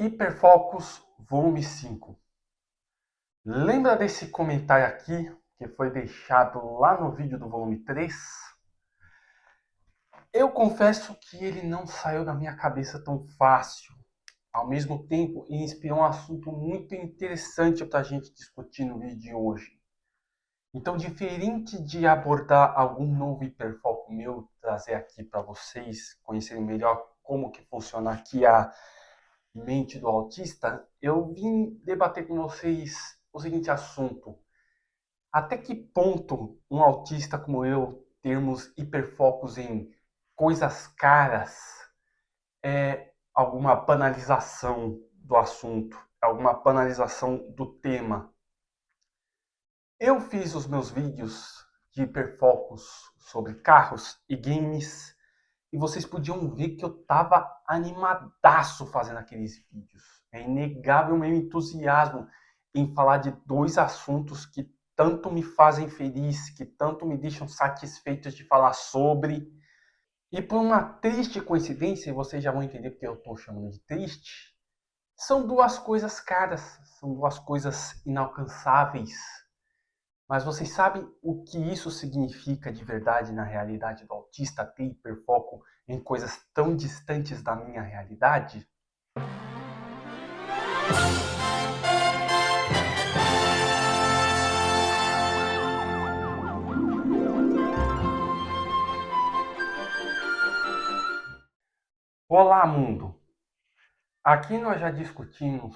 Hiperfocus volume 5. Lembra desse comentário aqui, que foi deixado lá no vídeo do volume 3? Eu confesso que ele não saiu da minha cabeça tão fácil. Ao mesmo tempo, ele inspirou um assunto muito interessante para a gente discutir no vídeo de hoje. Então, diferente de abordar algum novo hiperfoco meu, trazer aqui para vocês conhecerem melhor como que funciona aqui a mente do autista, eu vim debater com vocês o seguinte assunto. Até que ponto um autista como eu termos hiperfocos em coisas caras é alguma banalização do assunto, alguma banalização do tema? Eu fiz os meus vídeos de hiperfocos sobre carros e games e vocês podiam ver que eu estava animadaço fazendo aqueles vídeos. É inegável o meu entusiasmo em falar de dois assuntos que tanto me fazem feliz, que tanto me deixam satisfeitos de falar sobre. E por uma triste coincidência, e vocês já vão entender porque eu estou chamando de triste, são duas coisas caras, são duas coisas inalcançáveis. Mas vocês sabem o que isso significa de verdade na realidade do autista ter hiperfoco em coisas tão distantes da minha realidade? Olá, mundo! Aqui nós já discutimos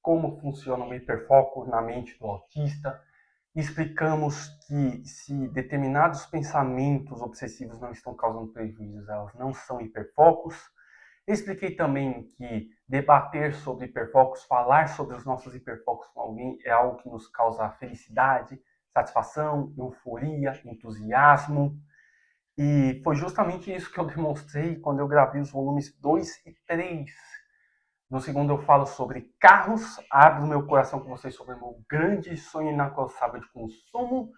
como funciona o hiperfoco na mente do autista, explicamos que se determinados pensamentos obsessivos não estão causando prejuízos, elas não são hiperfocos. Expliquei também que debater sobre hiperfocos, falar sobre os nossos hiperfocos com alguém é algo que nos causa felicidade, satisfação, euforia, entusiasmo. E foi justamente isso que eu demonstrei quando eu gravei os volumes 2 e 3. No segundo eu falo sobre carros, abro meu coração com vocês sobre o meu grande sonho inalcançável de consumo.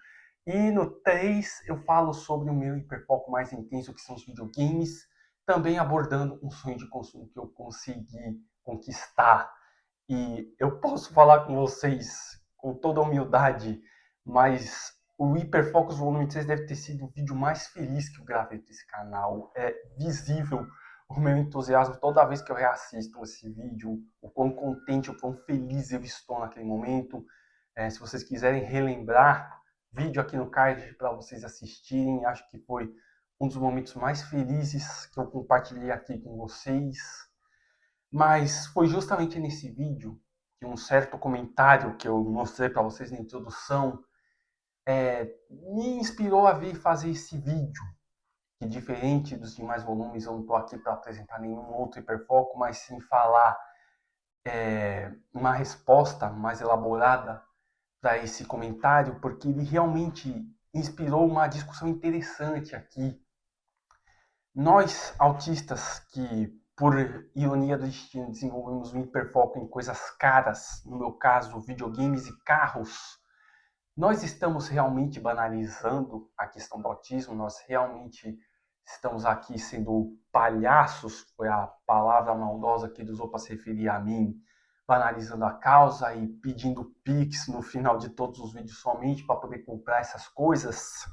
E no 3 eu falo sobre o meu hiperfoco mais intenso, que são os videogames, também abordando um sonho de consumo que eu consegui conquistar. E eu posso falar com vocês com toda a humildade, mas o Hiperfocus Volume 3 deve ter sido o vídeo mais feliz que eu gravei desse canal. É visível o meu entusiasmo toda vez que eu reassisto esse vídeo, o quão contente, o quão feliz eu estou naquele momento. Se vocês quiserem relembrar, vídeo aqui no card para vocês assistirem. Acho que foi um dos momentos mais felizes que eu compartilhei aqui com vocês. Mas foi justamente nesse vídeo que um certo comentário que eu mostrei para vocês na introdução me inspirou a vir fazer esse vídeo. Que diferente dos demais volumes, eu não estou aqui para apresentar nenhum outro hiperfoco, mas sim falar uma resposta mais elaborada para esse comentário, porque ele realmente inspirou uma discussão interessante aqui. Nós, autistas, que por ironia do destino desenvolvemos um hiperfoco em coisas caras, no meu caso, videogames e carros, nós estamos realmente banalizando a questão do autismo? Nós realmente estamos aqui sendo palhaços, foi a palavra maldosa que ele usou para se referir a mim, banalizando a causa e pedindo Pix no final de todos os vídeos somente para poder comprar essas coisas?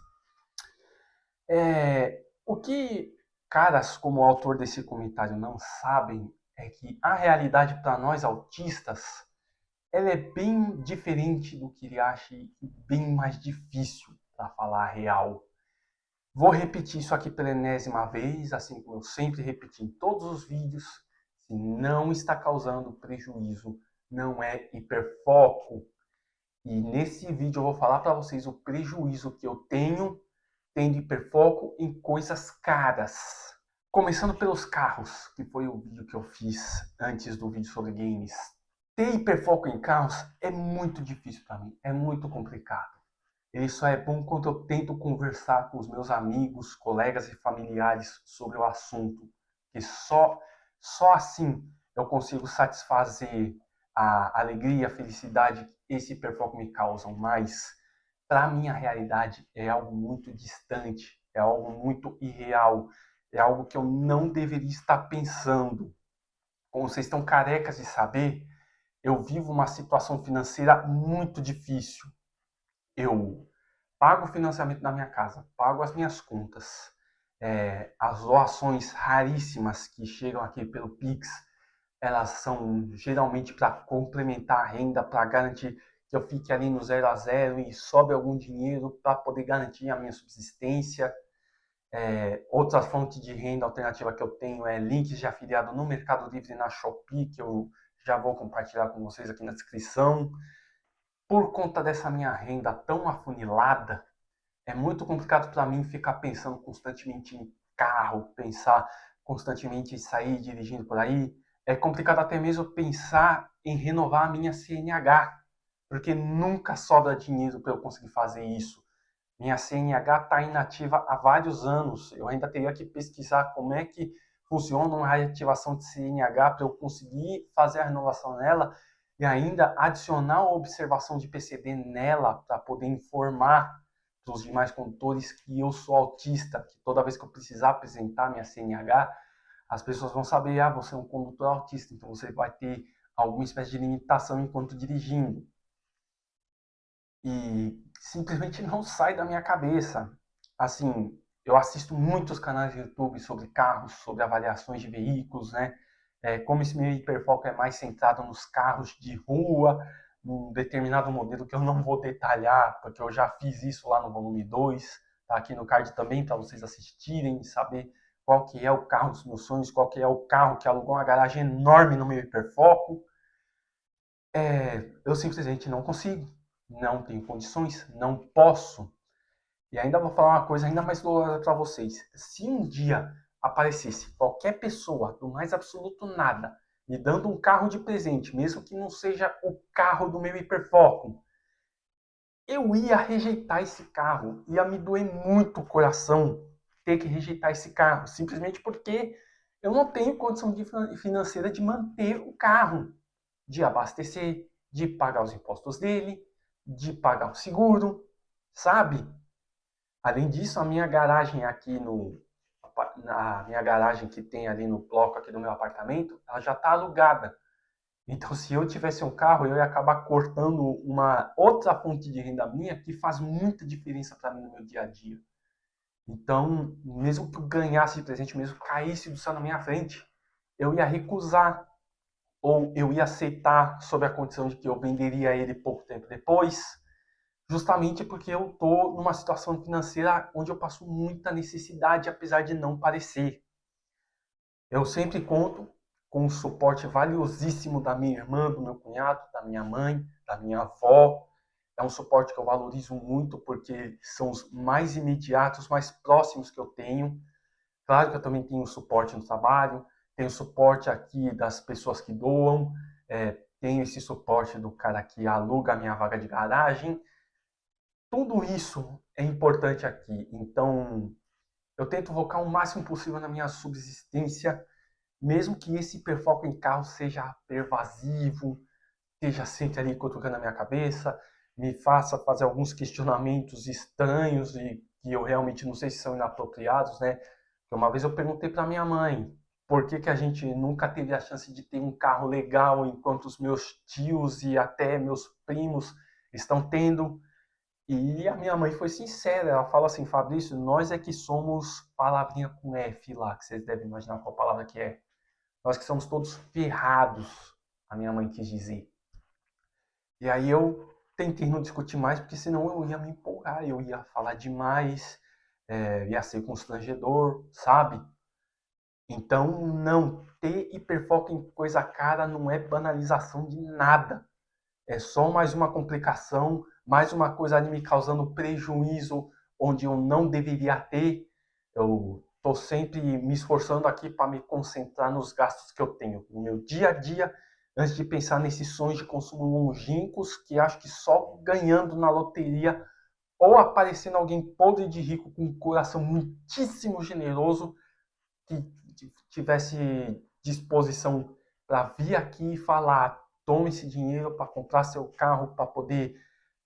O que caras como o autor desse comentário não sabem é que a realidade para nós autistas ela é bem diferente do que ele acha e bem mais difícil para falar a real. Vou repetir isso aqui pela enésima vez, assim como eu sempre repeti em todos os vídeos. Se não está causando prejuízo, não é hiperfoco. E nesse vídeo eu vou falar para vocês o prejuízo que eu tenho tendo hiperfoco em coisas caras. Começando pelos carros, que foi o vídeo que eu fiz antes do vídeo sobre games. Ter hiperfoco em carros é muito difícil para mim, é muito complicado. Ele só é bom quando eu tento conversar com os meus amigos, colegas e familiares sobre o assunto. E só assim eu consigo satisfazer a alegria, a felicidade que esse hiperfoco me causam. Mas para a minha realidade é algo muito distante, é algo muito irreal, é algo que eu não deveria estar pensando. como vocês estão carecas de saber, eu vivo uma situação financeira muito difícil. Eu pago o financiamento da minha casa, pago as minhas contas, as doações raríssimas que chegam aqui pelo Pix, elas são geralmente para complementar a renda, para garantir que eu fique ali no 0 a 0 e sobe algum dinheiro para poder garantir a minha subsistência. Outra fonte de renda alternativa que eu tenho é links de afiliado no Mercado Livre e na Shopee, que eu já vou compartilhar com vocês aqui na descrição. Por conta dessa minha renda tão afunilada, é muito complicado para mim ficar pensando constantemente em carro, pensar constantemente em sair dirigindo por aí. É complicado até mesmo pensar em renovar a minha CNH, porque nunca sobra dinheiro para eu conseguir fazer isso. Minha CNH está inativa há vários anos. Eu ainda teria que pesquisar como é que funciona uma reativação de CNH para eu conseguir fazer a renovação nela e ainda adicionar a observação de PCD nela para poder informar para os demais condutores que eu sou autista, que toda vez que eu precisar apresentar minha CNH, as pessoas vão saber, você é um condutor autista, então você vai ter alguma espécie de limitação enquanto dirigindo. E simplesmente não sai da minha cabeça. Assim, eu assisto muitos canais de YouTube sobre carros, sobre avaliações de veículos, né? Como esse meu hiperfoco é mais centrado nos carros de rua, num determinado modelo que eu não vou detalhar, porque eu já fiz isso lá no volume 2, tá aqui no card também, para vocês assistirem e saber qual que é o carro dos meus sonhos, qual que é o carro que alugou uma garagem enorme no meu hiperfoco. Eu simplesmente não consigo, não tenho condições, não posso. E ainda vou falar uma coisa ainda mais dolorosa para vocês. Se um dia aparecesse qualquer pessoa do mais absoluto nada me dando um carro de presente, mesmo que não seja o carro do meu hiperfoco, eu ia rejeitar esse carro. Ia me doer muito o coração ter que rejeitar esse carro, simplesmente porque eu não tenho condição financeira de manter o carro, de abastecer, de pagar os impostos dele, de pagar o seguro, sabe? Além disso, a minha garagem aqui na minha garagem que tem ali no bloco aqui do meu apartamento, ela já está alugada. Então, se eu tivesse um carro, eu ia acabar cortando uma outra fonte de renda minha que faz muita diferença para mim no meu dia a dia. Então, mesmo que eu ganhasse de presente, mesmo que caísse do céu na minha frente, eu ia recusar ou eu ia aceitar sob a condição de que eu venderia ele pouco tempo depois, justamente porque eu estou numa situação financeira onde eu passo muita necessidade, apesar de não parecer. Eu sempre conto com o suporte valiosíssimo da minha irmã, do meu cunhado, da minha mãe, da minha avó. É um suporte que eu valorizo muito porque são os mais imediatos, mais próximos que eu tenho. Claro que eu também tenho suporte no trabalho, tenho suporte aqui das pessoas que doam, tenho esse suporte do cara que aluga a minha vaga de garagem. Tudo isso é importante aqui. Então, eu tento focar o máximo possível na minha subsistência, mesmo que esse hiperfoco em carro seja pervasivo, esteja sempre ali cutucando a minha cabeça, me faça fazer alguns questionamentos estranhos e que eu realmente não sei se são inapropriados, né? Uma vez eu perguntei para minha mãe por que a gente nunca teve a chance de ter um carro legal enquanto os meus tios e até meus primos estão tendo. E a minha mãe foi sincera, ela fala assim, Fabrício, nós é que somos palavrinha com F lá, que vocês devem imaginar qual palavra que é. Nós que somos todos ferrados, a minha mãe quis dizer. E aí eu tentei não discutir mais, porque senão eu ia me empolgar, eu ia falar demais, ia ser constrangedor, sabe? Então, não, ter hiperfoco em coisa cara não é banalização de nada. É só mais uma complicação, mais uma coisa ali me causando prejuízo onde eu não deveria ter. Eu estou sempre me esforçando aqui para me concentrar nos gastos que eu tenho no meu dia a dia, antes de pensar nesses sonhos de consumo longínquos que acho que só ganhando na loteria ou aparecendo alguém podre de rico com um coração muitíssimo generoso que tivesse disposição para vir aqui e falar, tome esse dinheiro para comprar seu carro, para poder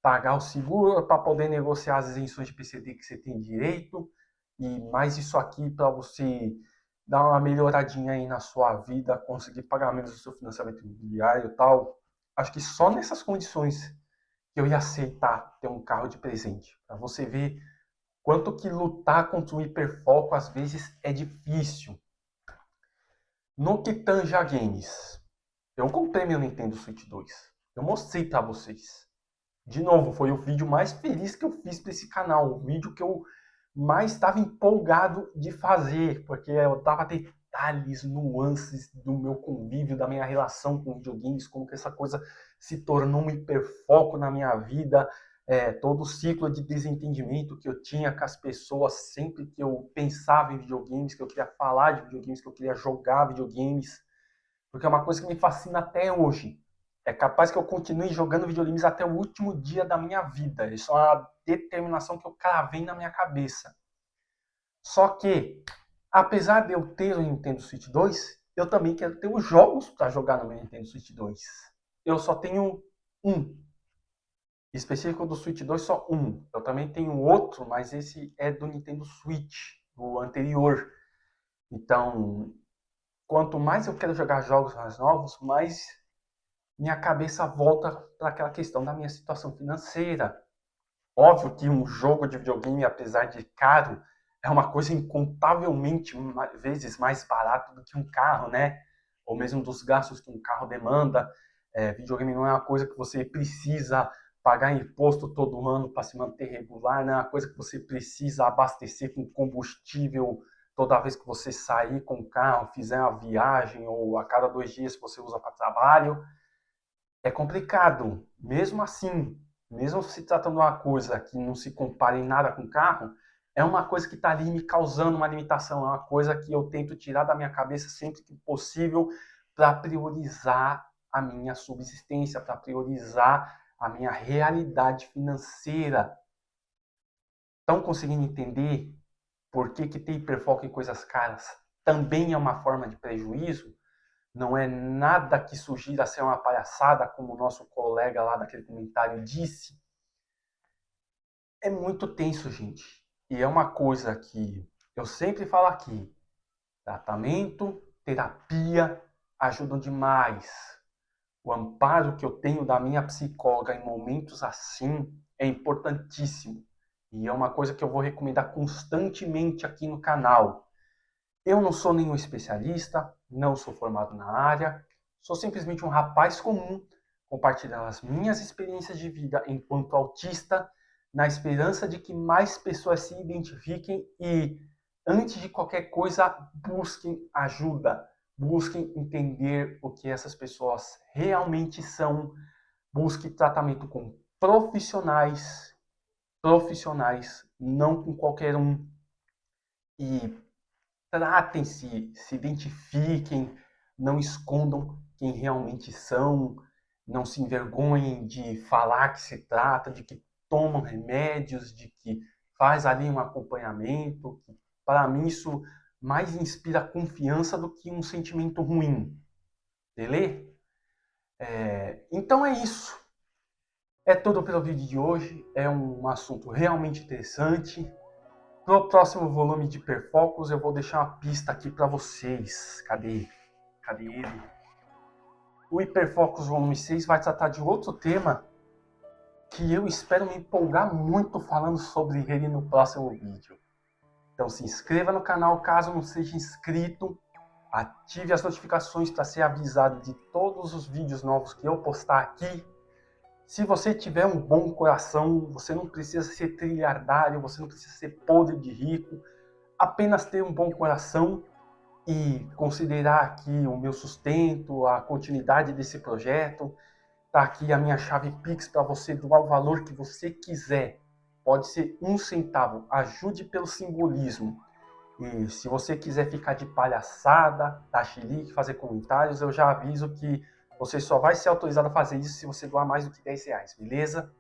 pagar o seguro, para poder negociar as isenções de PCD que você tem direito, e mais isso aqui para você dar uma melhoradinha aí na sua vida, conseguir pagar menos o seu financiamento imobiliário e tal, acho que só nessas condições que eu ia aceitar ter um carro de presente. Para você ver quanto que lutar contra o hiperfoco às vezes é difícil. No que tange a games, eu comprei meu Nintendo Switch 2. Eu mostrei para vocês. De novo, foi o vídeo mais feliz que eu fiz para esse canal. O vídeo que eu mais estava empolgado de fazer, porque eu dava detalhes, nuances do meu convívio, da minha relação com videogames, como que essa coisa se tornou um hiperfoco na minha vida, todo o ciclo de desentendimento que eu tinha com as pessoas sempre que eu pensava em videogames, que eu queria falar de videogames, que eu queria jogar videogames, porque é uma coisa que me fascina até hoje. É capaz que eu continue jogando videogames até o último dia da minha vida. Isso é uma determinação que eu cravei na minha cabeça. Só que, apesar de eu ter o Nintendo Switch 2, eu também quero ter os jogos para jogar no meu Nintendo Switch 2. Eu só tenho um. Específico do Switch 2, só um. Eu também tenho outro, mas esse é do Nintendo Switch, o anterior. Então, quanto mais eu quero jogar jogos mais novos, mais minha cabeça volta para aquela questão da minha situação financeira. Óbvio que um jogo de videogame, apesar de caro, é uma coisa incontavelmente vezes mais barato do que um carro, né? Ou mesmo dos gastos que um carro demanda. Videogame não é uma coisa que você precisa pagar imposto todo ano para se manter regular, não é uma coisa que você precisa abastecer com combustível toda vez que você sair com o carro, fizer uma viagem ou a cada 2 dias que você usa para trabalho. É complicado. Mesmo assim, mesmo se tratando de uma coisa que não se compara em nada com carro, é uma coisa que está ali me causando uma limitação, é uma coisa que eu tento tirar da minha cabeça sempre que possível para priorizar a minha subsistência, para priorizar a minha realidade financeira. Estão conseguindo entender por que ter hiperfoco em coisas caras também é uma forma de prejuízo? Não é nada que sugira ser uma palhaçada, como o nosso colega lá daquele comentário disse. É muito tenso, gente. E é uma coisa que eu sempre falo aqui. Tratamento, terapia ajudam demais. O amparo que eu tenho da minha psicóloga em momentos assim é importantíssimo. E é uma coisa que eu vou recomendar constantemente aqui no canal. Eu não sou nenhum especialista, não sou formado na área, sou simplesmente um rapaz comum, compartilhando as minhas experiências de vida enquanto autista, na esperança de que mais pessoas se identifiquem e, antes de qualquer coisa, busquem ajuda, busquem entender o que essas pessoas realmente são, busquem tratamento com profissionais, não com qualquer um. E tratem-se, se identifiquem, não escondam quem realmente são, não se envergonhem de falar que se trata, de que tomam remédios, de que faz ali um acompanhamento. Para mim isso mais inspira confiança do que um sentimento ruim. Beleza? Então é isso. É tudo pelo vídeo de hoje. É um assunto realmente interessante. No próximo volume de Hiperfocus eu vou deixar uma pista aqui para vocês. Cadê? Cadê ele? O Hiperfocus volume 6 vai tratar de outro tema que eu espero me empolgar muito falando sobre ele no próximo vídeo. Então se inscreva no canal caso não seja inscrito. Ative as notificações para ser avisado de todos os vídeos novos que eu postar aqui. Se você tiver um bom coração, você não precisa ser trilhardário, você não precisa ser podre de rico. Apenas ter um bom coração e considerar aqui o meu sustento, a continuidade desse projeto. Tá aqui a minha chave Pix para você doar o valor que você quiser. Pode ser 1 centavo, ajude pelo simbolismo. E se você quiser ficar de palhaçada, dar chilique, fazer comentários, eu já aviso que você só vai ser autorizado a fazer isso se você doar mais do que R$10, beleza?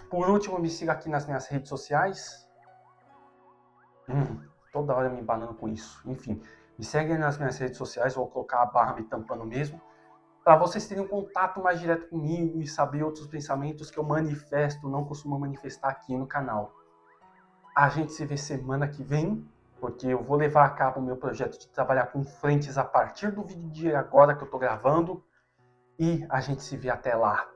Por último, me siga aqui nas minhas redes sociais. Toda hora me embanando com isso. Enfim, me segue nas minhas redes sociais, vou colocar a barra me tampando mesmo, para vocês terem um contato mais direto comigo e saber outros pensamentos que eu manifesto, não costumo manifestar aqui no canal. A gente se vê semana que vem. porque eu vou levar a cabo o meu projeto de trabalhar com frentes a partir do vídeo de agora que eu estou gravando, e a gente se vê até lá.